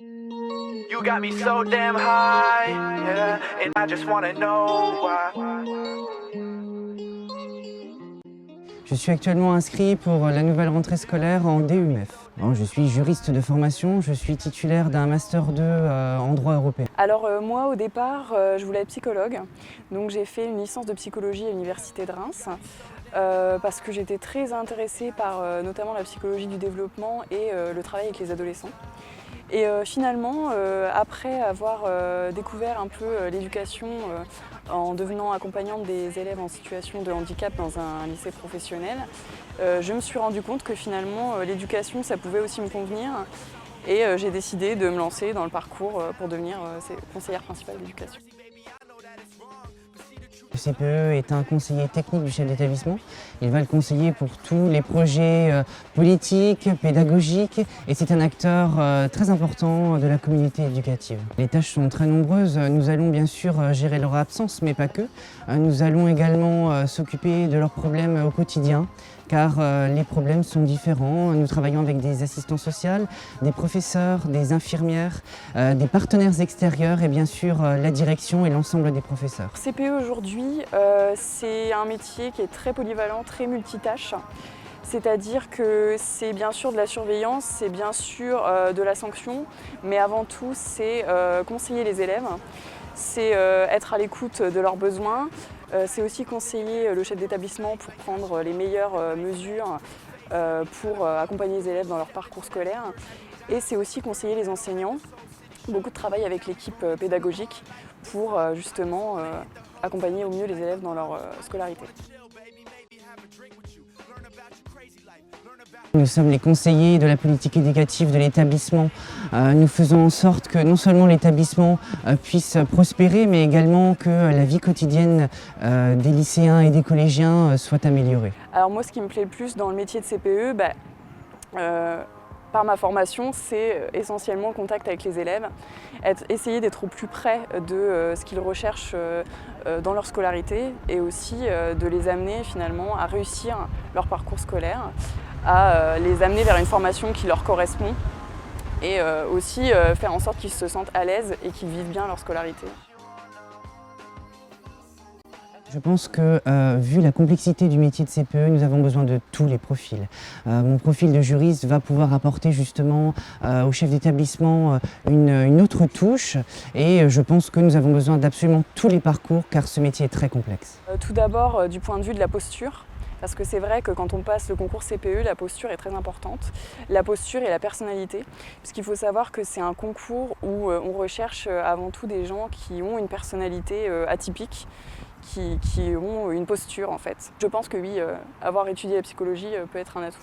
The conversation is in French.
You got me so damn high, yeah, and I just wanna know why. Je suis actuellement inscrit pour la nouvelle rentrée scolaire en DUMF. Alors, je suis juriste de formation, je suis titulaire d'un Master 2 en droit européen. Alors moi au départ je voulais être psychologue, donc j'ai fait une licence de psychologie à l'université de Reims parce que j'étais très intéressée par notamment la psychologie du développement et le travail avec les adolescents. Et finalement, après avoir découvert un peu l'éducation en devenant accompagnante des élèves en situation de handicap dans un lycée professionnel, je me suis rendu compte que finalement l'éducation ça pouvait aussi me convenir et j'ai décidé de me lancer dans le parcours pour devenir conseillère principale d'éducation. Le CPE est un conseiller technique du chef d'établissement. Il va le conseiller pour tous les projets politiques, pédagogiques et c'est un acteur très important de la communauté éducative. Les tâches sont très nombreuses. Nous allons bien sûr gérer leur absence, mais pas que. Nous allons également s'occuper de leurs problèmes au quotidien, car les problèmes sont différents. Nous travaillons avec des assistants sociaux, des professeurs, des infirmières, des partenaires extérieurs et bien sûr la direction et l'ensemble des professeurs. CPE aujourd'hui, c'est un métier qui est très polyvalent, très multitâche. C'est-à-dire que c'est bien sûr de la surveillance, c'est bien sûr de la sanction, mais avant tout c'est conseiller les élèves, c'est être à l'écoute de leurs besoins, c'est aussi conseiller le chef d'établissement pour prendre les meilleures mesures pour accompagner les élèves dans leur parcours scolaire, et c'est aussi conseiller les enseignants. Beaucoup de travail avec l'équipe pédagogique pour justement accompagner au mieux les élèves dans leur scolarité. Nous sommes les conseillers de la politique éducative de l'établissement. Nous faisons en sorte que non seulement l'établissement puisse prospérer, mais également que la vie quotidienne des lycéens et des collégiens soit améliorée. Alors moi, ce qui me plaît le plus dans le métier de CPE, par ma formation, c'est essentiellement le contact avec les élèves, essayer d'être au plus près de ce qu'ils recherchent dans leur scolarité et aussi de les amener finalement à réussir leur parcours scolaire, à les amener vers une formation qui leur correspond et aussi faire en sorte qu'ils se sentent à l'aise et qu'ils vivent bien leur scolarité. Je pense que, vu la complexité du métier de CPE, nous avons besoin de tous les profils. Mon profil de juriste va pouvoir apporter justement au chef d'établissement une autre touche et je pense que nous avons besoin d'absolument tous les parcours car ce métier est très complexe. Tout d'abord du point de vue de la posture. Parce que c'est vrai que quand on passe le concours CPE, la posture est très importante. La posture et la personnalité, puisqu'il faut savoir que c'est un concours où on recherche avant tout des gens qui ont une personnalité atypique, qui ont une posture en fait. Je pense que oui, avoir étudié la psychologie peut être un atout.